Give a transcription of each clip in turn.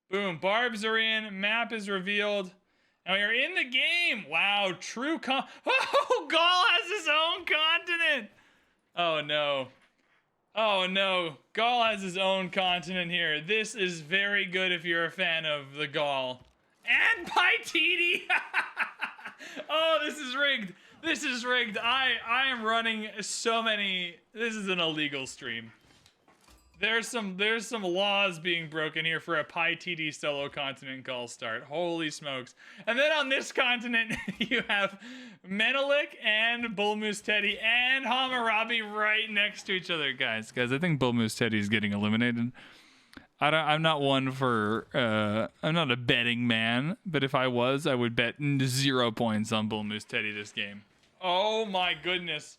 Boom. Barbs are in. Map is revealed. And we are in the game. Wow. True Oh, Gaul has his own continent. Oh, no. Oh, no. Gaul has his own continent here. This is very good if you're a fan of the Gaul. And Paititi. Oh, this is rigged. This is rigged. I am running so many. This is an illegal stream. There's some laws being broken here for a Paititi solo continent Gaul start. Holy smokes. And then on this continent, you have Menelik and Bullmoose Teddy and Hammurabi right next to each other. Guys, I think Bullmoose Teddy is getting eliminated. I'm not one for, I'm not a betting man, but if I was, I would bet 0 points on Bullmoose Teddy this game. Oh my goodness.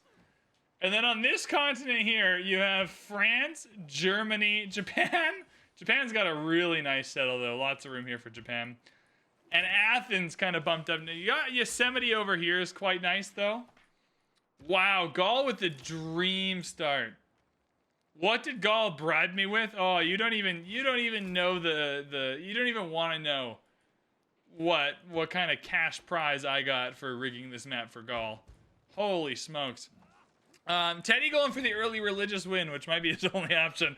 And then on this continent here, you have France, Germany, Japan. Japan's got a really nice settle, though. Lots of room here for Japan. And Athens kind of bumped up. You got Yosemite over here is quite nice, though. Wow, Gaul with the dream start. What did Gaul bribe me with? Oh, you don't even know you don't even want to know what kind of cash prize I got for rigging this map for Gaul. Holy smokes. Teddy going for the early religious win, which might be his only option.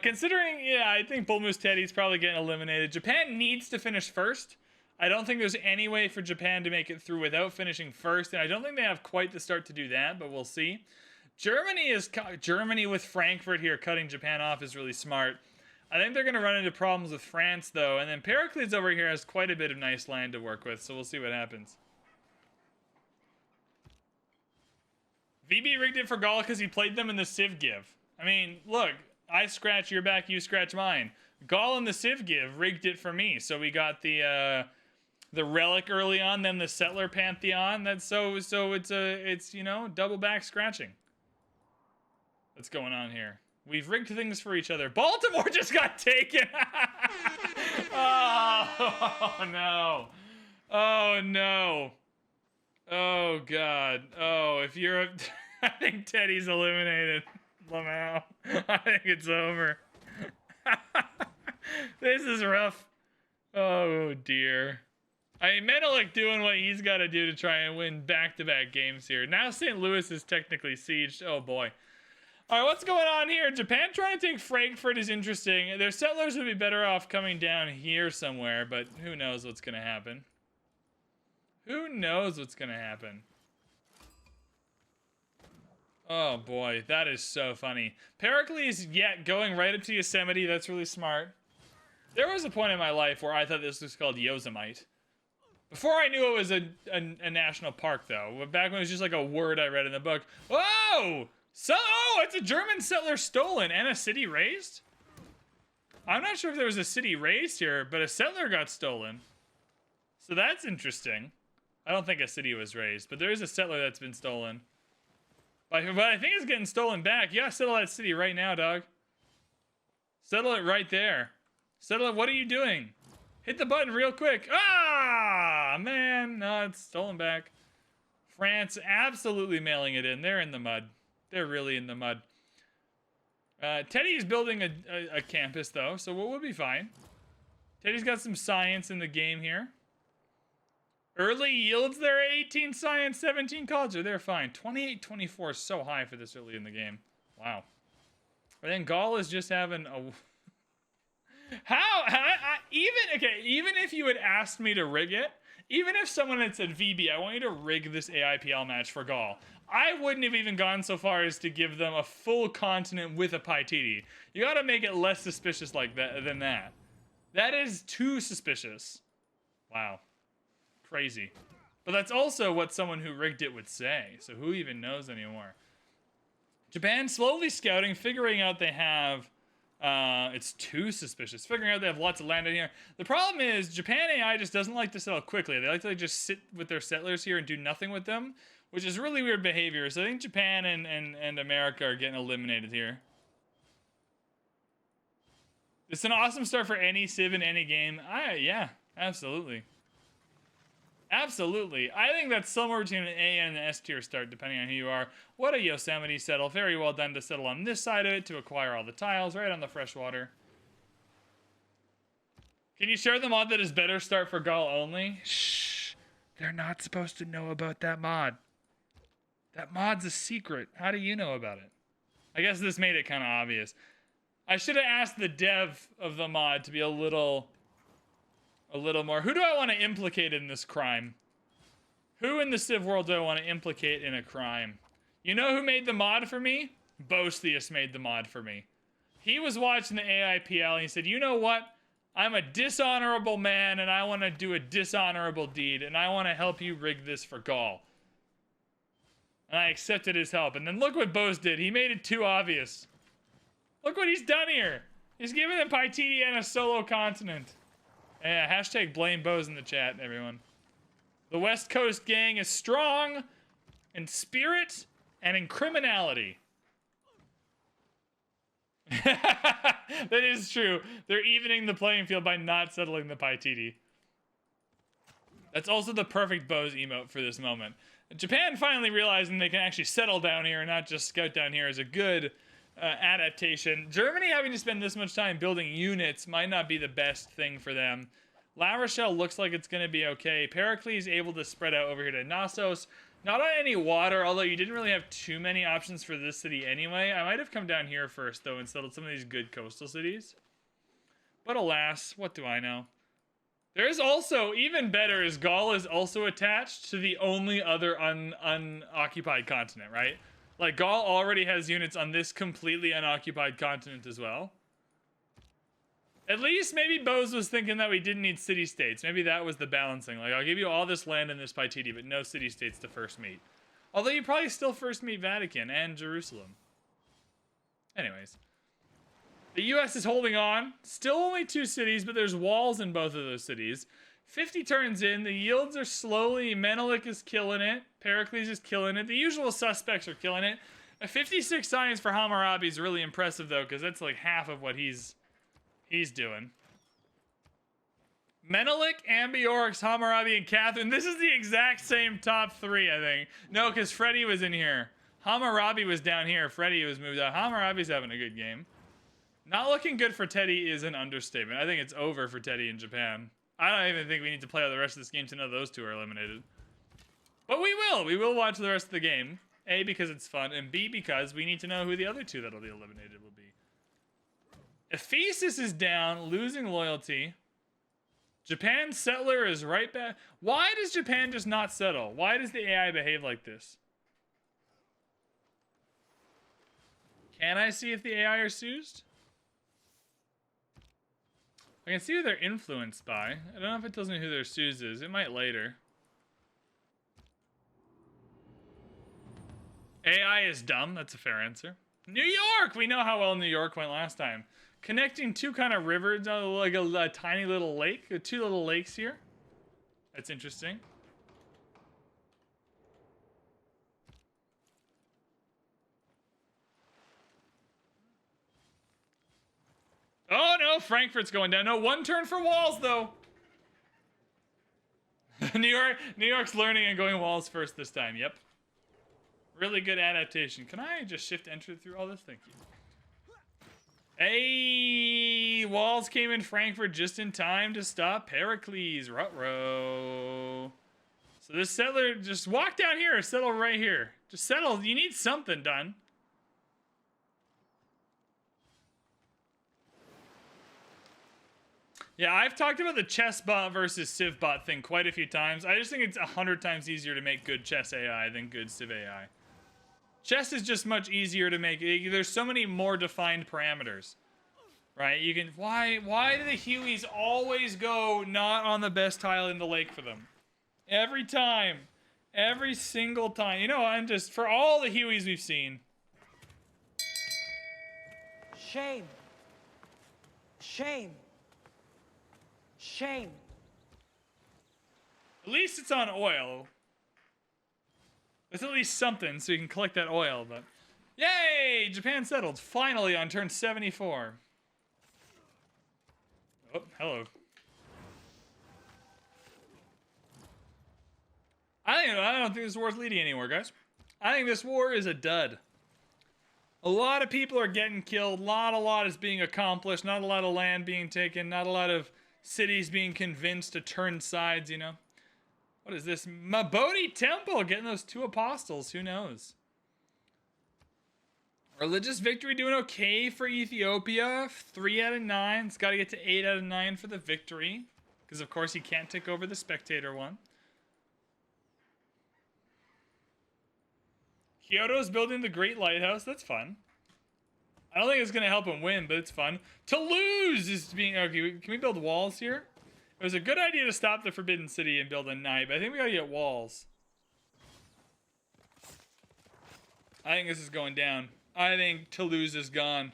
Considering, yeah, I think Bullmoose Teddy's probably getting eliminated. Japan needs to finish first. I don't think there's any way for Japan to make it through without finishing first, and I don't think they have quite the start to do that, but we'll see. Germany with Frankfurt here cutting Japan off is really smart. I think they're going to run into problems with France, though, and then Pericles over here has quite a bit of nice land to work with, so we'll see what happens. VB rigged it for Gaul because he played them in the Civ Give. I mean, look, I scratch your back, you scratch mine. Gaul in the Civ Give rigged it for me, so we got the relic early on, then the settler pantheon. That's so it's you know, double back scratching. What's going on here? We've rigged things for each other. Baltimore just got taken. Oh no! Oh no! Oh god! Oh, if you're a I think Teddy's eliminated. Lamau. I think it's over. This is rough. Oh dear. I mean, Menelik doing what he's got to do to try and win back-to-back games here. Now St. Louis is technically sieged. Oh boy. All right, what's going on here? Japan trying to take Frankfurt is interesting. Their settlers would be better off coming down here somewhere, but who knows what's going to happen. Who knows what's going to happen? Oh boy, that is so funny. Pericles, yeah, going right up to Yosemite. That's really smart. There was a point in my life where I thought this was called Yosemite. Before I knew it was a national park, though. Back when it was just like a word I read in the book. Whoa! Oh, it's a German settler stolen and a city razed? I'm not sure if there was a city razed here, but a settler got stolen. So that's interesting. I don't think a city was razed, but there is a settler that's been stolen. But I think it's getting stolen back. You gotta settle that city right now, dog. Settle it right there. Settle it. What are you doing? Hit the button real quick. Ah, man. No, it's stolen back. France absolutely mailing it in. They're in the mud. They're really in the mud. Teddy is building a campus, though, so we'll be fine. Teddy's got some science in the game here. Early yields there, 18 science, 17 culture. They're fine. 28-24 is so high for this early in the game. Wow. And then Gaul is just having a... even if you had asked me to rig it, even if someone had said, VB, I want you to rig this AIPL match for Gaul, I wouldn't have even gone so far as to give them a full continent with a Paititi. You gotta make it less suspicious like that than that. That is too suspicious. Wow. Crazy. But that's also what someone who rigged it would say, so who even knows anymore? Japan slowly scouting, figuring out they have... it's too suspicious. Figuring out they have lots of land in here. The problem is, Japan AI just doesn't like to settle quickly. They like to just sit with their settlers here and do nothing with them, which is really weird behavior. So I think Japan and America are getting eliminated here. It's an awesome start for any Civ in any game. Yeah, absolutely. Absolutely. I think that's somewhere between an A and an S tier start, depending on who you are. What a Yosemite settle. Very well done to settle on this side of it to acquire all the tiles right on the freshwater. Can you share the mod that is better start for Gaul only? Shh. They're not supposed to know about that mod. That mod's a secret. How do you know about it? I guess this made it kind of obvious. I should have asked the dev of the mod to be a little more. Who do I want to implicate in this crime? Who in the Civ world do I want to implicate in a crime? You know who made the mod for me? Boesthius made the mod for me. He was watching the AIPL and he said, you know what? I'm a dishonorable man and I want to do a dishonorable deed and I want to help you rig this for Gaul. And I accepted his help. And then look what Bose did. He made it too obvious. Look what he's done here. He's given the Paititian a solo continent. Yeah, hashtag blame Bose in the chat, everyone. The West Coast gang is strong in spirit and in criminality. That is true. They're evening the playing field by not settling the Paititi. That's also the perfect Bose emote for this moment. Japan finally realizing they can actually settle down here and not just scout down here is a good adaptation. Germany having to spend this much time building units might not be the best thing for them. La Rochelle looks like it's going to be okay. Pericles able to spread out over here to Knossos. Not on any water, although you didn't really have too many options for this city anyway. I might have come down here first, though, and settled some of these good coastal cities. But alas, what do I know? There is also, even better, is Gaul is also attached to the only other unoccupied continent, right? Like, Gaul already has units on this completely unoccupied continent as well. At least maybe Bose was thinking that we didn't need city-states. Maybe that was the balancing. Like, I'll give you all this land in this Paititi, but no city-states to first meet. Although you probably still first meet Vatican and Jerusalem. Anyways. The U.S. is holding on. Still only 2 cities, but there's walls in both of those cities. 50 turns in. The yields are slowly... Menelik is killing it. Pericles is killing it. The usual suspects are killing it. A 56 science for Hammurabi is really impressive, though, because that's like half of what he's doing. Menelik, Ambiorix, Hammurabi, and Catherine. This is the exact same top 3, I think. No, because Freddy was in here. Hammurabi was down here. Freddy was moved out. Hammurabi's having a good game. Not looking good for Teddy is an understatement. I think it's over for Teddy in Japan. I don't even think we need to play out the rest of this game to know those 2 are eliminated. But we will. We will watch the rest of the game. A, because it's fun, and B, because we need to know who the other 2 that'll be eliminated will be. Ephesus is down, losing loyalty. Japan's settler is right back. Why does Japan just not settle? Why does the AI behave like this? Can I see if the AI are seused? I can see who they're influenced by. I don't know if it tells me who their seused is. It might later. AI is dumb. That's a fair answer. New York! We know how well New York went last time. Connecting 2 kind of rivers, like a tiny little lake. 2 little lakes here. That's interesting. Oh no, Frankfurt's going down. No, 1 turn for walls though. New York's learning and going walls first this time. Yep. Really good adaptation. Can I just shift enter through all this? Thank you. Hey, walls came in Frankfurt just in time to stop Pericles. Ruh-roh. So this settler, just walk down here, settle right here. Just settle, you need something done. Yeah, I've talked about the chess bot versus civ bot thing quite a few times. I just think it's 100 times easier to make good chess AI than good civ AI. Chess is just much easier to make. There's so many more defined parameters, right? You can, why do the Hueys always go not on the best tile in the lake for them? Every time, every single time. You know, I'm just, for all the Hueys we've seen. Shame. Shame. Shame. At least it's on oil. It's at least something so you can collect that oil, but... Yay! Japan settled, finally, on turn 74. Oh, hello. I don't think this war's leading anywhere, guys. I think this war is a dud. A lot of people are getting killed. Not a lot is being accomplished. Not a lot of land being taken. Not a lot of cities being convinced to turn sides, you know. What is this? Mabodi Temple getting those 2 apostles. Who knows? Religious victory doing okay for Ethiopia. 3 out of 9. It's got to get to 8 out of 9 for the victory. Because, of course, he can't take over the spectator one. Kyoto's building the Great Lighthouse. That's fun. I don't think it's going to help him win, but it's fun. Toulouse is being... Okay, can we build walls here? It was a good idea to stop the Forbidden City and build a knight, but I think we got to get walls. I think this is going down. I think Toulouse is gone.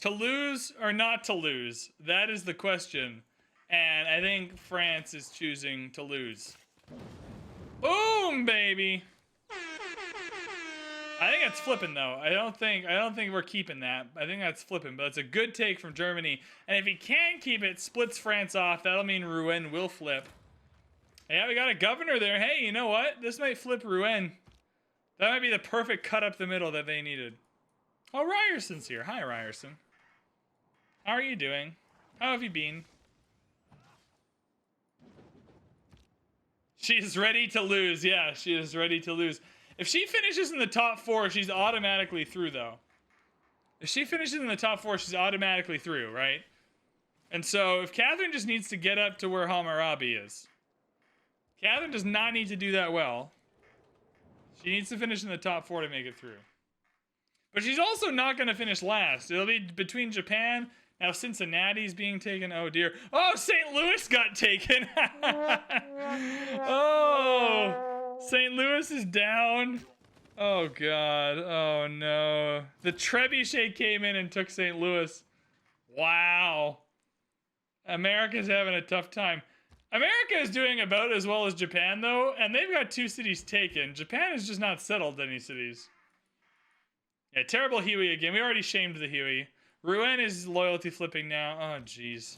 Toulouse or not Toulouse? That is the question. And I think France is choosing Toulouse. Boom, baby. I think that's flipping though. I don't think we're keeping that. I think that's flipping, but it's a good take from Germany. And if he can keep it, splits France off, that'll mean Rouen will flip. Yeah, we got a governor there. Hey, you know what? This might flip Rouen. That might be the perfect cut up the middle that they needed. Oh, Ryerson's here. Hi, Ryerson. How are you doing? How have you been? She's ready to lose. Yeah, she is ready to lose. If she finishes in the top 4, she's automatically through, though. If she finishes in the top 4, she's automatically through, right? And so, if Catherine just needs to get up to where Hammurabi is. Catherine does not need to do that well. She needs to finish in the top 4 to make it through. But she's also not going to finish last. It'll be between Japan. Now Cincinnati's being taken. Oh, dear. Oh, St. Louis got taken. Oh, St. Louis is down. Oh, God. Oh, no. The Trebuchet came in and took St. Louis. Wow. America's having a tough time. America is doing about as well as Japan, though, and they've got 2 cities taken. Japan has just not settled any cities. Yeah, terrible Huey again. We already shamed the Huey. Rouen is loyalty flipping now. Oh, jeez.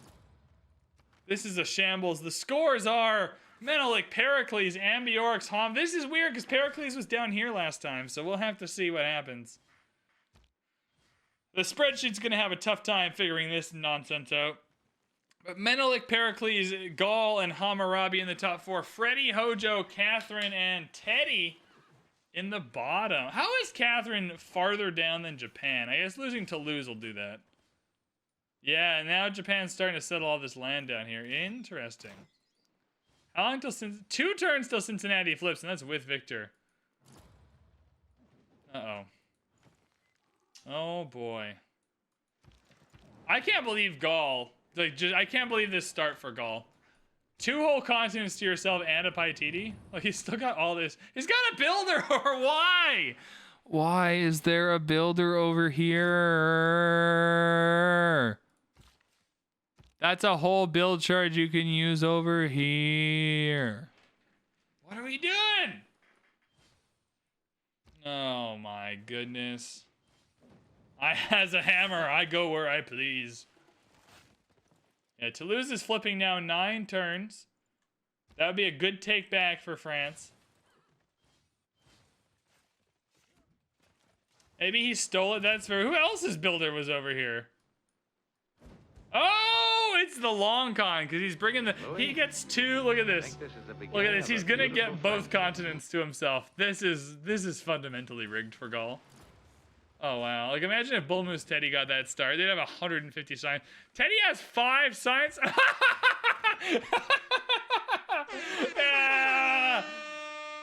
This is a shambles. The scores are Menelik, Pericles, Ambiorix, Hom. This is weird because Pericles was down here last time, so we'll have to see what happens. The spreadsheet's going to have a tough time figuring this nonsense out. But Menelik, Pericles, Gaul, and Hammurabi in the top 4. Freddie, Hojo, Catherine, and Teddy in the bottom. How is Catherine farther down than Japan? I guess losing Toulouse will do that. Yeah, now Japan's starting to settle all this land down here. Interesting. How long till 2 turns till Cincinnati flips, and that's with Victor. Uh-oh. Oh, boy. I can't believe Gaul... I can't believe this start for Gaul. 2 whole continents to yourself and a Paititi? Like, he's still got all this. He's got a builder, or why? Why is there a builder over here? That's a whole build charge you can use over here. What are we doing? Oh, my goodness. As a hammer, I go where I please. Yeah, Toulouse is flipping now 9 turns. That would be a good take back for France. Maybe he stole it. That's for who else's builder was over here? Oh, it's the long con because he's bringing the. He gets 2. Look at this. Look at this. He's gonna get both continents to himself. This is fundamentally rigged for Gaul. Oh, wow. Like, imagine if Bull Moose Teddy got that start. They'd have 150 signs. Teddy has 5 signs. Yeah!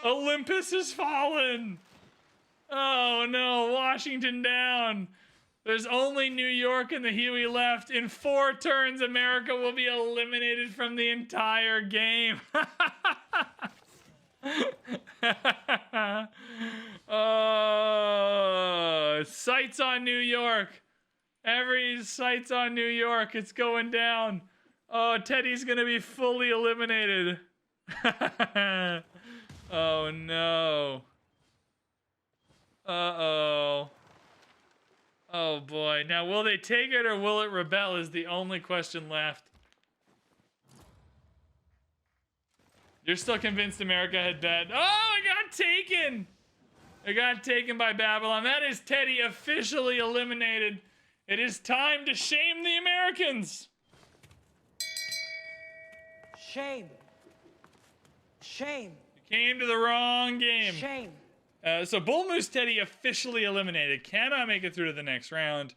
Olympus has fallen. Oh, no. Washington down. There's only New York and the Huey left. In 4 turns, America will be eliminated from the entire game. Oh, sights on New York. Every sight's on New York. It's going down. Oh, Teddy's gonna be fully eliminated. Oh no. Uh-oh. Oh boy. Now will they take it or will it rebel is the only question left. You're still convinced America had bad. Oh, it got taken. It got taken by Babylon. That is Teddy officially eliminated It is time to shame the Americans. Shame. Shame. You came to the wrong game. Shame. So Bull Moose Teddy officially eliminated. Cannot make it through to the next round.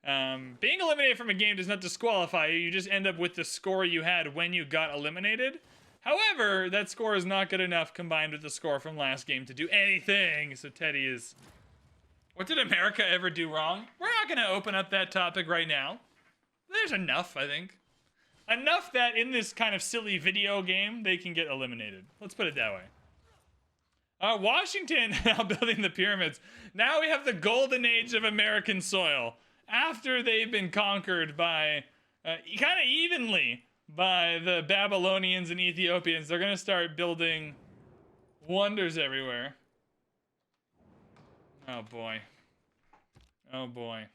Being eliminated from a game does not disqualify you. You just end up with the score you had when you got eliminated. However, that score is not good enough combined with the score from last game to do anything. So Teddy is... What did America ever do wrong? We're not going to open up that topic right now. There's enough, I think. Enough that in this kind of silly video game, they can get eliminated. Let's put it that way. Washington now building the pyramids. Now we have the golden age of American soil. After they've been conquered by, kind of evenly, by the Babylonians and Ethiopians, they're going to start building wonders everywhere. Oh boy. Oh boy.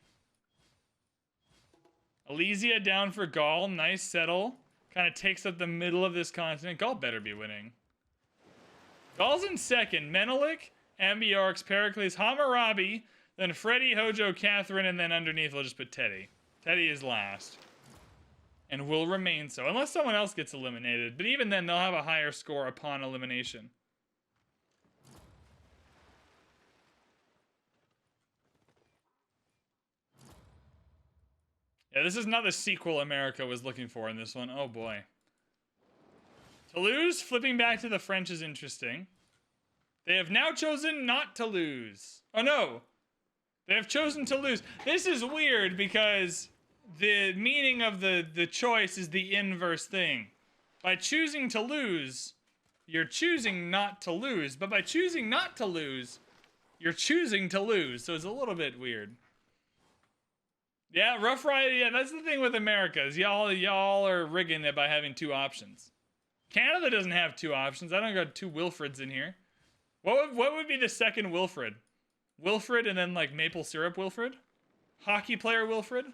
Alesia down for Gaul. Nice settle. Kind of takes up the middle of this continent. Gaul better be winning. Gaul's in second. Menelik, Ambiorix, Pericles, Hammurabi, then Freddie, Hojo, Catherine, and then underneath we'll just put Teddy. Teddy is last. And will remain so. Unless someone else gets eliminated. But even then, they'll have a higher score upon elimination. Yeah, this is not the sequel America was looking for in this one. Oh boy. Toulouse flipping back to the French is interesting. They have now chosen not to lose. Oh no. They have chosen to lose. This is weird because the meaning of the choice is the inverse thing. By choosing to lose, you're choosing not to lose. But by choosing not to lose, you're choosing to lose. So it's a little bit weird. Yeah, Rough Rider, yeah, that's the thing with America, is y'all are rigging it by having two options. Canada doesn't have two options. I don't got two Wilfreds in here. What would be the second Wilfred? Wilfred and then like maple syrup Wilfred? Hockey player Wilfred?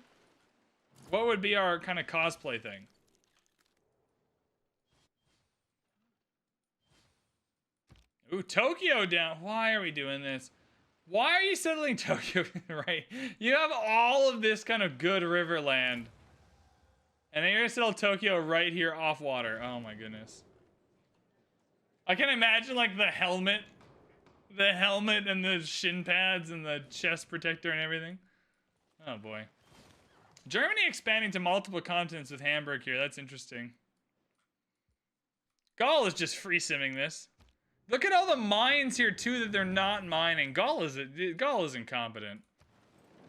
What would be our kind of cosplay thing? Ooh, Tokyo down. Why are we doing this? Why are you settling Tokyo? Right. You have all of this kind of good river land. And then you're going to settle Tokyo right here off water. Oh my goodness. I can imagine like the helmet. The helmet and the shin pads and the chest protector and everything. Oh boy. Germany expanding to multiple continents with Hamburg here. That's interesting. Gaul is just free simming this. Look at all the mines here too that they're not mining. Gaul is incompetent.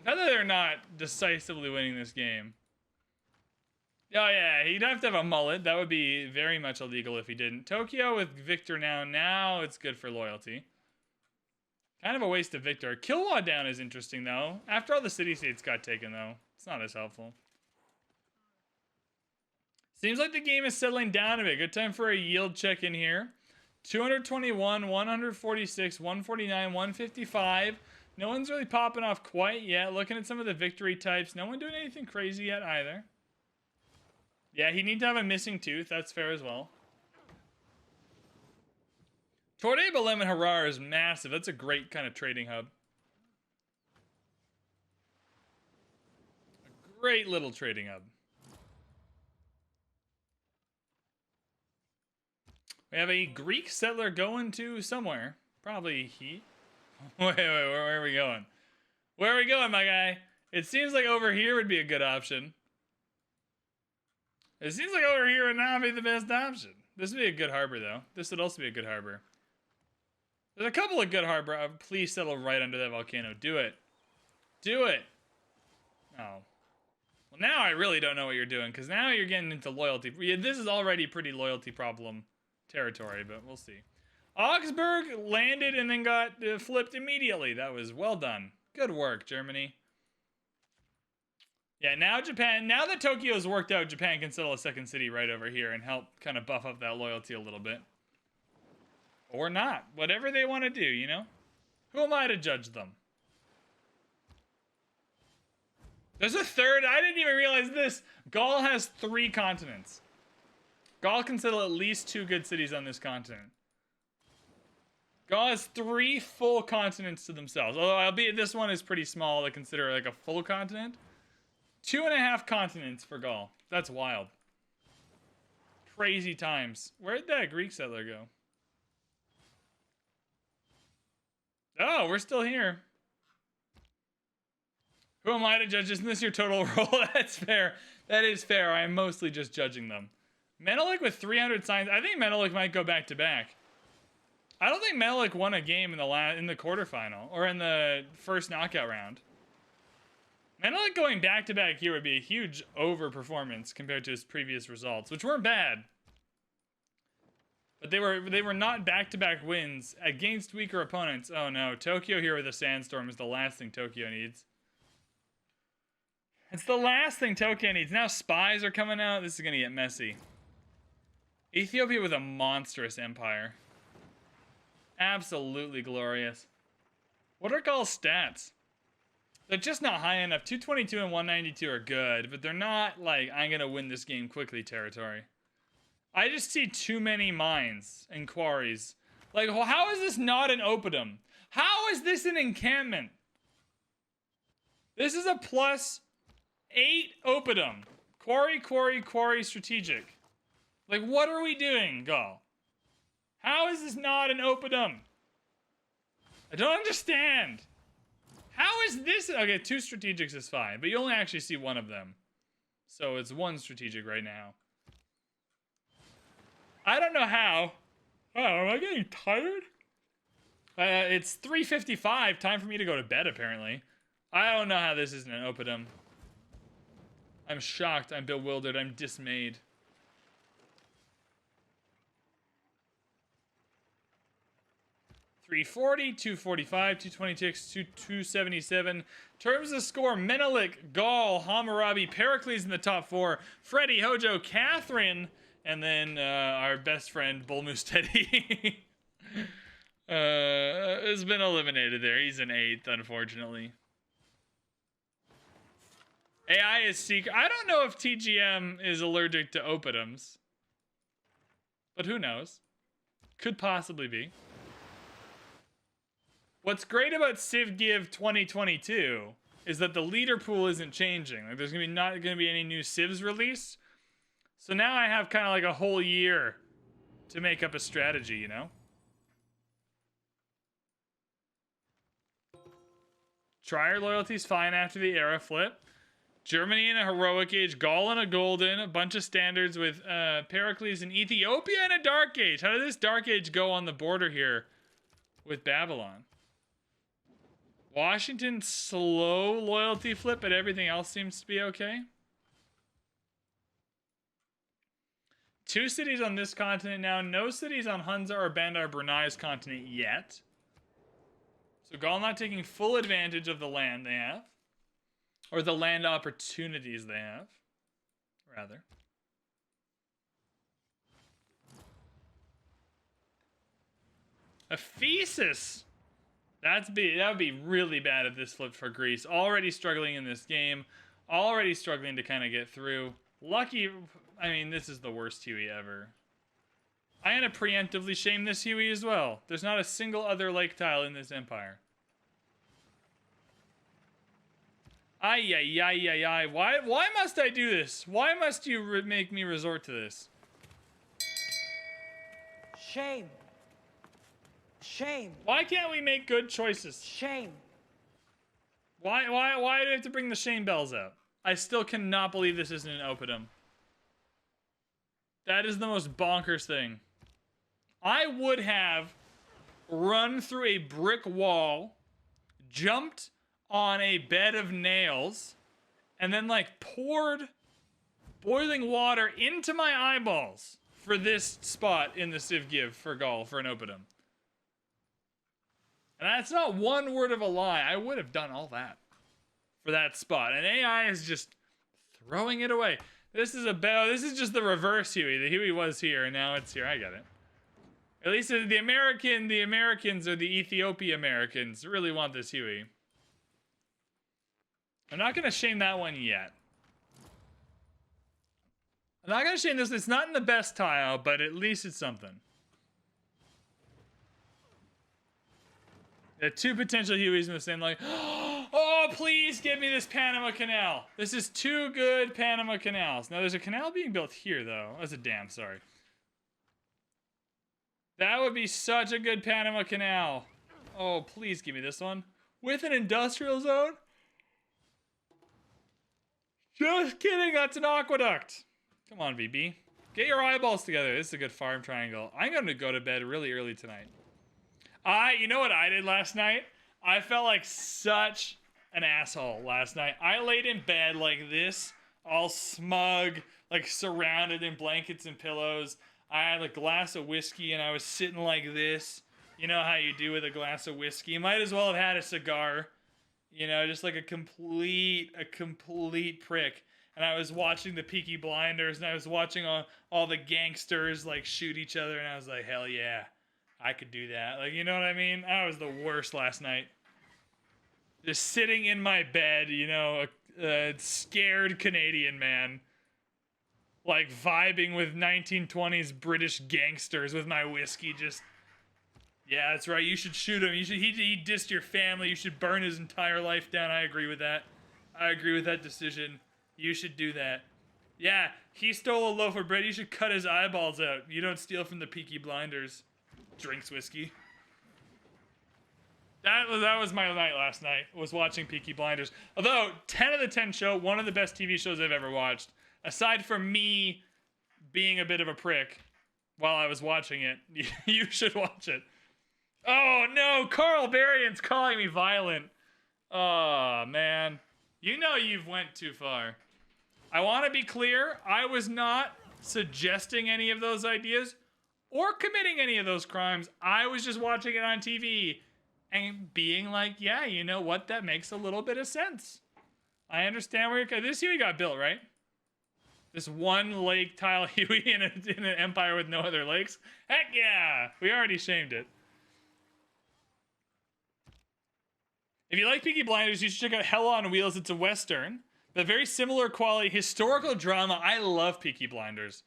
Not that they're not decisively winning this game. Oh yeah, he'd have to have a mullet. That would be very much illegal if he didn't. Tokyo with Victor now. Now it's good for loyalty. Kind of a waste of Victor. Kilwa down is interesting though. After all the city-states got taken though, it's not as helpful. Seems like the game is settling down a bit. Good time for a yield check in here. 221, 146, 149, 155. No one's really popping off quite yet. Looking at some of the victory types. No one doing anything crazy yet either. Yeah, he'd need to have a missing tooth. That's fair as well. Torde Belem and Harar is massive. That's a great kind of trading hub. A great little trading hub. We have a Greek settler going to somewhere. Probably he. Wait, where are we going? Where are we going, my guy? It seems like over here would be a good option. It seems like over here would not be the best option. This would be a good harbor, though. This would also be a good harbor. There's a couple of good harbor. Please settle right under that volcano. Do it. Do it. Oh. Well, now I really don't know what you're doing, because now you're getting into loyalty. Yeah, this is already pretty loyalty problem territory, but we'll see. Augsburg landed and then got flipped immediately. That was well done. Good work, Germany. Yeah, now Japan, now that Tokyo's worked out, Japan can settle a second city right over here and help kind of buff up that loyalty a little bit. Or not. Whatever they want to do, you know? Who am I to judge them? There's a third. I didn't even realize this. Gaul has 3 continents. Gaul can settle at least 2 good cities on this continent. Gaul has 3 full continents to themselves. Although, albeit this one is pretty small to consider like a full continent. 2.5 continents for Gaul. That's wild. Crazy times. Where'd that Greek settler go? Oh, we're still here. Who am I to judge? Isn't this your total roll? That's fair. That is fair. I am mostly just judging them. Menelik with 300 signs. I think Menelik might go back to back. I don't think Menelik won a game in the quarterfinal or in the first knockout round. Menelik going back to back here would be a huge overperformance compared to his previous results, which weren't bad. But they were not back-to-back wins against weaker opponents. Oh no, Tokyo here with a sandstorm is the last thing Tokyo needs. It's the last thing Tokyo needs. Now spies are coming out. This is gonna get messy. Ethiopia with a monstrous empire. Absolutely glorious. What are Gaul's stats? They're just not high enough. 222 and 192 are good, but they're not like, I'm gonna win this game quickly territory. I just see too many mines and quarries. Like, how is this not an oppidum? How is this an encampment? This is a +8 oppidum. Quarry, quarry, quarry, strategic. Like, what are we doing, Gaul? How is this not an oppidum? I don't understand. How is this? Okay, 2 strategics is fine, but you only actually see one of them. So it's 1 strategic right now. I don't know how. Oh, am I getting tired? It's 3:55. Time for me to go to bed, apparently. I don't know how this isn't an oppidum. I'm shocked. I'm bewildered. I'm dismayed. $340, $245, $226, $277. Terms of score: Menelik, Gaul, Hammurabi, Pericles in the top 4. Freddie, Hojo, Catherine, and then our best friend Bullmoose Teddy has been eliminated there. He's an 8th, unfortunately. AI is secret. I don't know if TGM is allergic to oppidums, but who knows? Could possibly be. What's great about Civ Give 2022 is that the leader pool isn't changing. Like, there's not gonna be any new Civs released. So now I have kind of like a whole year to make up a strategy, you know? Trier loyalty's fine after the era flip. Germany in a heroic age, Gaul in a golden, a bunch of standards with Pericles and Ethiopia in a dark age. How did this dark age go on the border here with Babylon? Washington, slow loyalty flip, but everything else seems to be okay. 2 cities on this continent now. No cities on Hunza or Bandar Brunei's continent yet. So Gaul not taking full advantage of the land they have. Or the land opportunities they have, rather. Ephesus! That would be really bad if this flipped for Greece. Already struggling in this game. Already struggling to kind of get through. Lucky, I mean, this is the worst Huey ever. I'm going to preemptively shame this Huey as well. There's not a single other lake tile in this empire. Ay, ay, ay, ay, ay. Why must I do this? Why must you make me resort to this? Shame. Shame. Why can't we make good choices? Shame. Why do I have to bring the shame bells out? I still cannot believe this isn't an oppidum. That is the most bonkers thing. I would have run through a brick wall, jumped on a bed of nails, and then like poured boiling water into my eyeballs for this spot in the Civ Give for Gaul for an oppidum. And that's not one word of a lie. I would have done all that for that spot. And AI is just throwing it away. This is just the reverse Huey. The Huey was here, and now it's here. I get it. At least the Americans or the Ethiopia Americans really want this Huey. I'm not gonna shame that one yet. I'm not gonna shame this. It's not in the best tile, but at least it's something. The 2 potential Hueys in the same like, oh, Oh, please give me this Panama Canal. This is two good Panama Canals. Now, there's a canal being built here, though. That's a dam, sorry. That would be such a good Panama Canal. Oh, please give me this one. With an industrial zone? Just kidding, that's an aqueduct. Come on, VB. Get your eyeballs together. This is a good farm triangle. I'm going to go to bed really early tonight. You know what I did last night? I felt like such an asshole last night. I laid in bed like this, all smug, like surrounded in blankets and pillows. I had a glass of whiskey and I was sitting like this. You know how you do with a glass of whiskey. You might as well have had a cigar. You know, just like a complete prick. And I was watching the Peaky Blinders and I was watching all the gangsters like shoot each other and I was like, hell yeah. I could do that. Like, you know what I mean? I was the worst last night. Just sitting in my bed, you know, a scared Canadian man. Like, vibing with 1920s British gangsters with my whiskey. Just, yeah, that's right. You should shoot him. He dissed your family. You should burn his entire life down. I agree with that. I agree with that decision. You should do that. Yeah, he stole a loaf of bread. You should cut his eyeballs out. You don't steal from the Peaky Blinders. Drinks whiskey. That was my night last night, was watching Peaky Blinders. Although, 10 of the 10 show, one of the best TV shows I've ever watched. Aside from me being a bit of a prick while I was watching it, you should watch it. Oh no, Carl Berrien's calling me violent. Oh man. You know you've went too far. I want to be clear, I was not suggesting any of those ideas or committing any of those crimes. I was just watching it on TV and being like, yeah, you know what? That makes a little bit of sense. I understand where you're... This Huey got built, right? This one lake tile Huey in an empire with no other lakes? Heck yeah! We already shamed it. If you like Peaky Blinders, you should check out Hell on Wheels. It's a Western. But very similar quality historical drama. I love Peaky Blinders.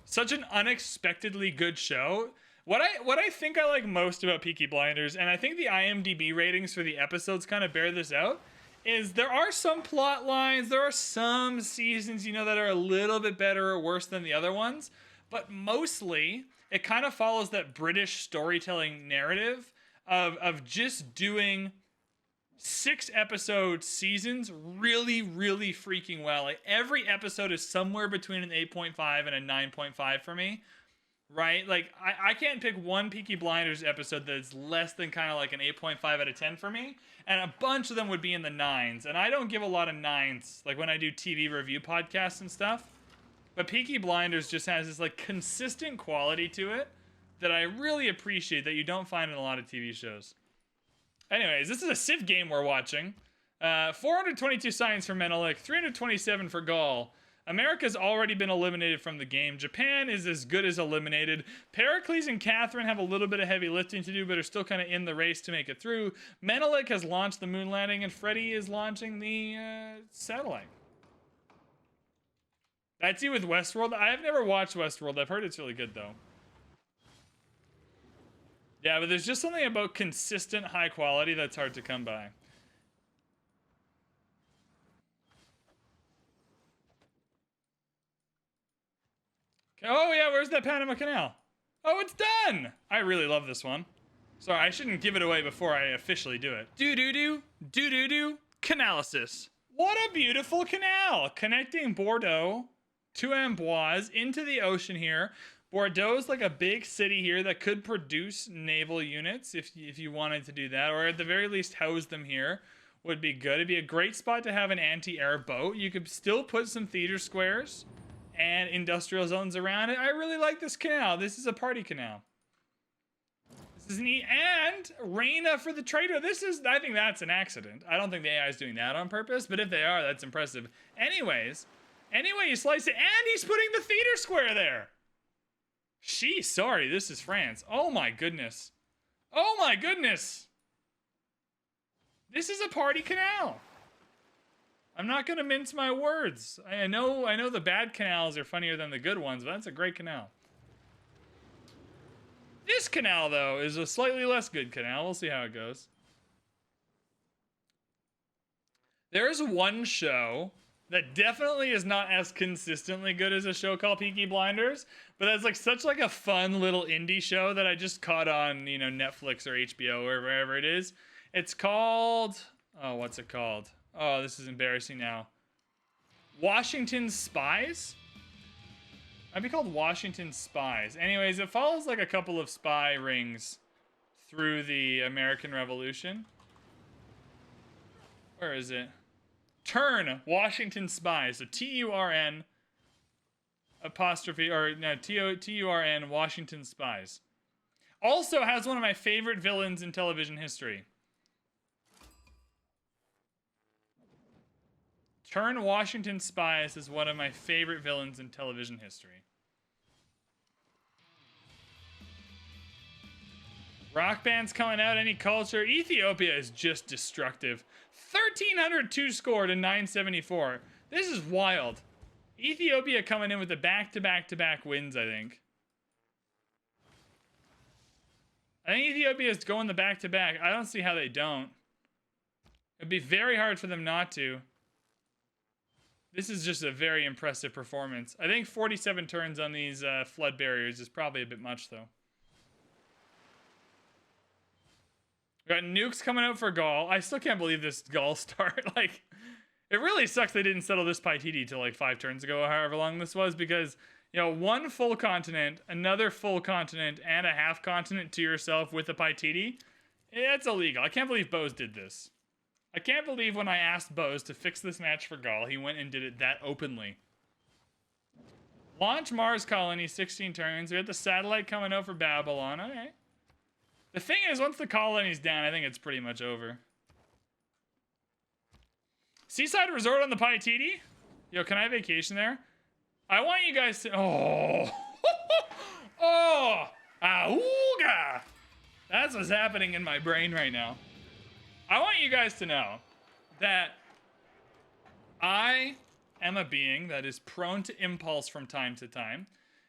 Such an unexpectedly good show. What I think I like most about Peaky Blinders, and I think the IMDb ratings for the episodes kind of bear this out, is there are some plot lines, there are some seasons, you know, that are a little bit better or worse than the other ones, but mostly it kind of follows that British storytelling narrative of just doing 6-episode seasons really, really freaking well. Like, every episode is somewhere between an 8.5 and a 9.5 for me, right? Like, I can't pick one Peaky Blinders episode that's less than kind of like an 8.5 out of 10 for me, and a bunch of them would be in the 9s, and I don't give a lot of 9s, like when I do TV review podcasts and stuff, but Peaky Blinders just has this like consistent quality to it that I really appreciate that you don't find in a lot of TV shows. Anyways, this is a Civ game we're watching. 422 science for Menelik, 327 for Gaul. America's already been eliminated from the game. Japan is as good as eliminated. Pericles and Catherine have a little bit of heavy lifting to do, but are still kind of in the race to make it through. Menelik has launched the moon landing, and Freddy is launching the satellite. That's you with Westworld. I've never watched Westworld. I've heard it's really good, though. Yeah, but there's just something about consistent high quality that's hard to come by. Oh yeah, where's that Panama Canal? Oh, it's done! I really love this one. Sorry, I shouldn't give it away before I officially do it. Do-do-do, canalysis. What a beautiful canal! Connecting Bordeaux to Amboise into the ocean here. Bordeaux's like a big city here that could produce naval units if you wanted to do that, or at the very least house them here would be good. It'd be a great spot to have an anti-air boat. You could still put some theater squares and industrial zones around it. I really like this canal. This is a party canal. This is neat. And Reina for the trader. I think that's an accident. I don't think the AI is doing that on purpose, but if they are, that's impressive. Anyways, anyway, you slice it, and he's putting the theater square there. Sorry, this is France. Oh my goodness. Oh my goodness. This is a party canal. I'm not gonna mince my words. I know the bad canals are funnier than the good ones, but that's a great canal. This canal, though, is a slightly less good canal. We'll see how it goes. There's one show that definitely is not as consistently good as a show called Peaky Blinders, but that's like such like a fun little indie show that I just caught on, you know, Netflix or HBO or wherever it is. It's called, oh, what's it called? Oh, this is embarrassing now. Washington Spies? Might be called Washington Spies. Anyways, it follows like a couple of spy rings through the American Revolution. Where is it? Turn Washington Spies. So T-U-R-N apostrophe, or no, T-U-R-N Washington Spies. Also has one of my favorite villains in television history. Turn Washington Spies is one of my favorite villains in television history. Rock bands coming out, any culture. Ethiopia is just destructive. 1,302 score to 974. This is wild. Ethiopia coming in with the back-to-back-to-back wins, I think. I think Ethiopia is going the back-to-back. I don't see how they don't. It'd be very hard for them not to. This is just a very impressive performance. I think 47 turns on these flood barriers is probably a bit much, though. We got nukes coming out for Gaul. I still can't believe this Gaul start. Like, it really sucks they didn't settle this Paititi till like 5 turns ago, however long this was, because, you know, one full continent, another full continent, and a half continent to yourself with a Paititi, it's illegal. I can't believe Bose did this. I can't believe when I asked Bose to fix this match for Gaul, he went and did it that openly. Launch Mars colony, 16 turns. We got the satellite coming out for Babylon. Okay. The thing is, once the colony's down, I think it's pretty much over. Seaside Resort on the Paititi? Yo, can I vacation there? I want you guys to... Oh! Oh! Auga! That's what's happening in my brain right now. I want you guys to know that I am a being that is prone to impulse from time to time.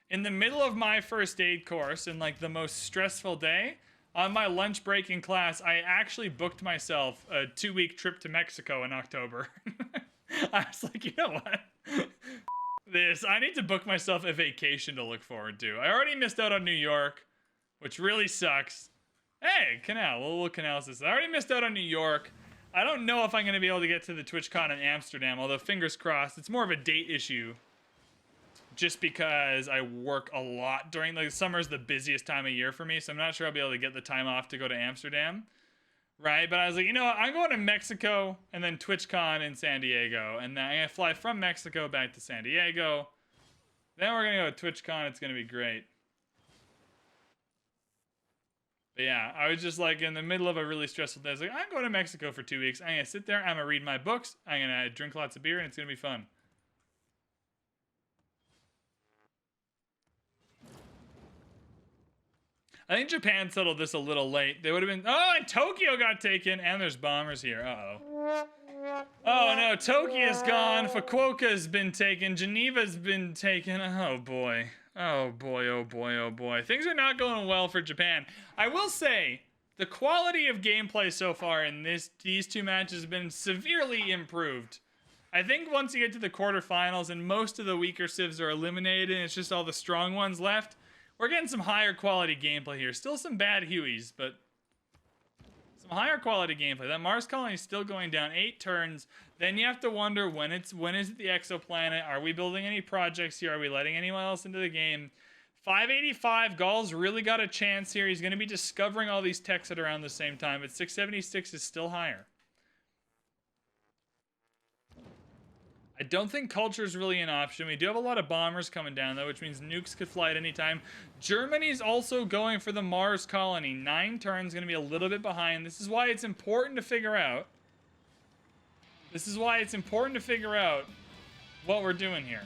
In the middle of my first aid course, in like the most stressful day, on my lunch break in class, I actually booked myself a 2-week trip to Mexico in October. I was like, you know what? This, I need to book myself a vacation to look forward to. I already missed out on New York, which really sucks. Hey, Canal, what Canal is this? I already missed out on New York. I don't know if I'm going to be able to get to the TwitchCon in Amsterdam, although fingers crossed. It's more of a date issue. Just because I work a lot during, like, summer's the busiest time of year for me, so I'm not sure I'll be able to get the time off to go to Amsterdam, right? But I was like, you know what, I'm going to Mexico and then TwitchCon in San Diego, and then I'm gonna fly from Mexico back to San Diego. Then we're gonna go to TwitchCon. It's gonna be great. But yeah, I was just like in the middle of a really stressful day. I was like, I'm going to Mexico for 2 weeks. I'm gonna sit there. I'm gonna read my books. I'm gonna drink lots of beer, and it's gonna be fun. I think Japan settled this a little late. They would have been... Oh, and Tokyo got taken. And there's bombers here. Uh-oh. Oh, no. Tokyo's gone. Fukuoka's been taken. Geneva's been taken. Oh, boy. Oh, boy. Oh, boy. Oh, boy. Things are not going well for Japan. I will say, the quality of gameplay so far in these two matches has been severely improved. I think once you get to the quarterfinals and most of the weaker civs are eliminated and it's just all the strong ones left, we're getting some higher quality gameplay here. Still some bad Hueys, but some higher quality gameplay. That Mars colony is still going down 8 turns. Then you have to wonder when is it the exoplanet? Are we building any projects here? Are we letting anyone else into the game? 585, Gaul's really got a chance here. He's going to be discovering all these techs at around the same time, but 676 is still higher. I don't think culture is really an option. We do have a lot of bombers coming down, though, which means nukes could fly at any time. Germany's also going for the Mars colony. 9 turns, going to be a little bit behind. This is why it's important to figure out. This is why it's important to figure out what we're doing here.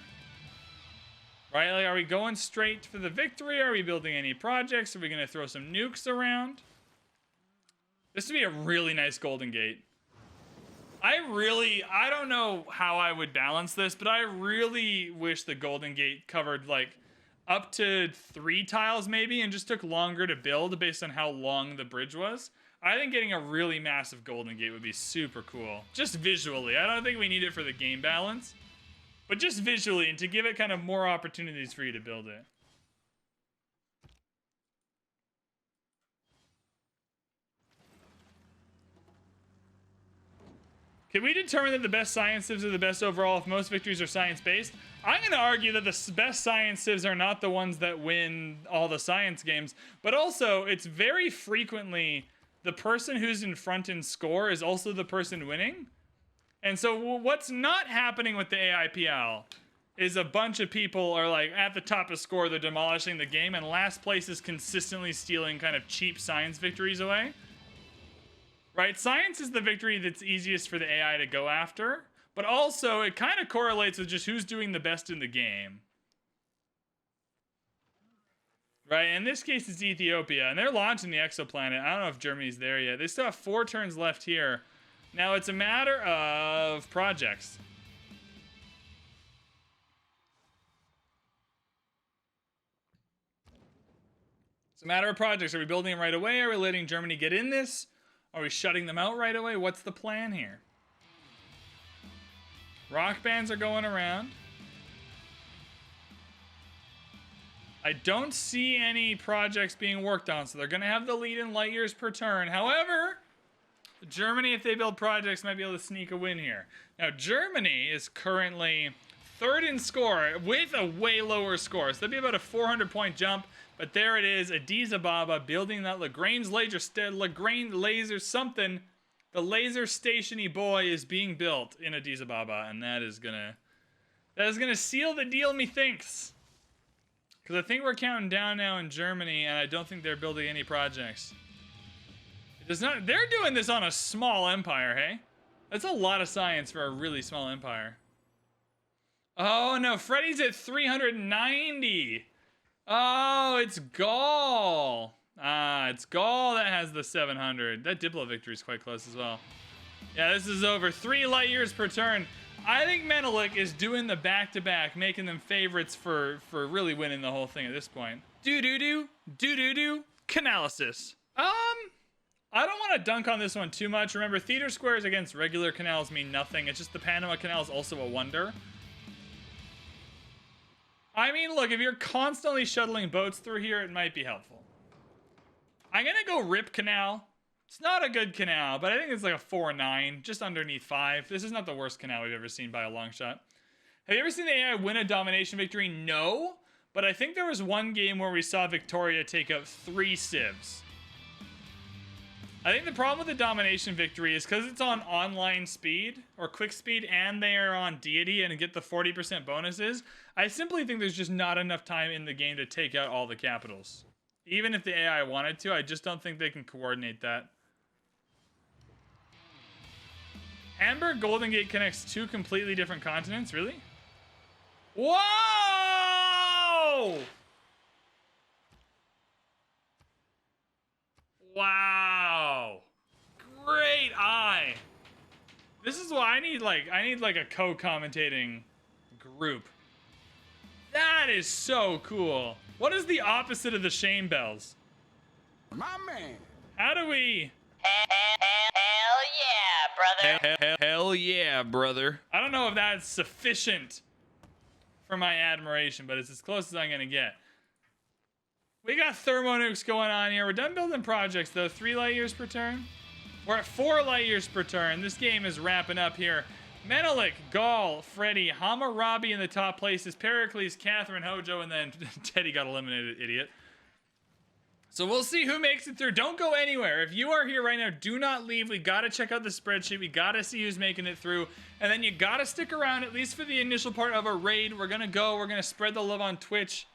Right? Like, are we going straight for the victory? Are we building any projects? Are we going to throw some nukes around? This would be a really nice Golden Gate. I don't know how I would balance this, but I really wish the Golden Gate covered like up to 3 tiles maybe and just took longer to build based on how long the bridge was. I think getting a really massive Golden Gate would be super cool. Just visually. I don't think we need it for the game balance. But just visually, and to give it kind of more opportunities for you to build it. Can we determine that the best science civs are the best overall if most victories are science-based? I'm going to argue that the best science civs are not the ones that win all the science games, but also it's very frequently the person who's in front in score is also the person winning. And so what's not happening with the AIPL is a bunch of people are like at the top of score, they're demolishing the game, and last place is consistently stealing kind of cheap science victories away. Right? Science is the victory that's easiest for the AI to go after, but also it kind of correlates with just who's doing the best in the game. Right? In this case, it's Ethiopia, and they're launching the exoplanet. I don't know if Germany's there yet. They still have 4 turns left here. Now it's a matter of projects. It's a matter of projects. Are we building them right away? Are we letting Germany get in this? Are we shutting them out right away? What's the plan here? Rock bands are going around. I don't see any projects being worked on, so they're going to have the lead in light years per turn. However, Germany, if they build projects, might be able to sneak a win here. Now, Germany is currently 3rd in score with a way lower score. So that'd be about a 400-point jump. But there it is, Addis Ababa building that Lagrange laser something. The laser stationy boy is being built in Addis Ababa, and that is gonna seal the deal, methinks. Because I think we're counting down now in Germany, and I don't think they're building any projects. It does not. They're doing this on a small empire, hey? That's a lot of science for a really small empire. Oh no, Freddy's at 390. Oh, it's Gaul. Ah, it's Gaul that has the 700. That Diplo victory is quite close as well. Yeah, this is over. 3 light years per turn. I think Menelik is doing the back-to-back, making them favorites for really winning the whole thing at this point. Do-do-do, Canalysis. I don't want to dunk on this one too much. Remember, theater squares against regular canals mean nothing. It's just the Panama Canal is also a wonder. I mean, look, if you're constantly shuttling boats through here, it might be helpful. I'm going to go Rip Canal. It's not a good canal, but I think it's like a 4-9, just underneath 5. This is not the worst canal we've ever seen by a long shot. Have you ever seen the AI win a domination victory? No, but I think there was one game where we saw Victoria take out 3 civs. I think the problem with the domination victory is because it's on online speed or quick speed and they are on deity and get the 40% bonuses. I simply think there's just not enough time in the game to take out all the capitals. Even if the AI wanted to, I just don't think they can coordinate that. Amber Golden Gate connects 2 completely different continents, really? Whoa! Wow. Great eye. This is why I need like a co-commentating group. That is so cool. What is the opposite of the shame bells? My man. How do we... Hell yeah, brother. Hell yeah, brother. I don't know if that's sufficient for my admiration, but it's as close as I'm gonna get. We got thermonukes going on here. We're done building projects, though. 3 light years per turn. We're at 4 light years per turn. This game is wrapping up here. Menelik, Gaul, Freddy, Hammurabi in the top places. Pericles, Catherine, Hojo, and then Teddy got eliminated, idiot. So we'll see who makes it through. Don't go anywhere. If you are here right now, do not leave. We got to check out the spreadsheet. We got to see who's making it through. And then you got to stick around, at least for the initial part of a raid. We're going to go. We're going to spread the love on Twitch.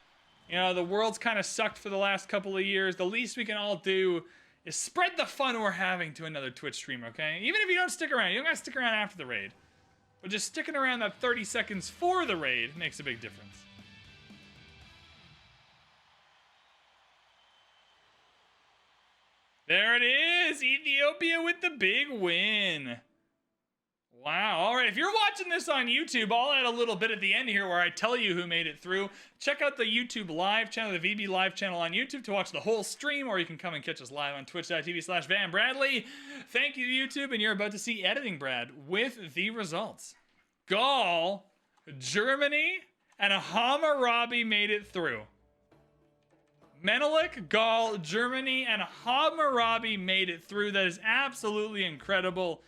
You know, the world's kind of sucked for the last couple of years. The least we can all do is spread the fun we're having to another Twitch stream, okay? Even if you don't stick around. You don't got to stick around after the raid. But just sticking around that 30 seconds for the raid makes a big difference. There it is! Ethiopia with the big win. Wow. All right. If you're watching this on YouTube, I'll add a little bit at the end here where I tell you who made it through. Check out the YouTube live channel, the VB live channel on YouTube to watch the whole stream, or you can come and catch us live on twitch.tv/VanBradley. Thank you, YouTube, and you're about to see Editing Brad with the results. Gaul, Germany, and Hammurabi made it through. Menelik, Gaul, Germany, and Hammurabi made it through. That is absolutely incredible.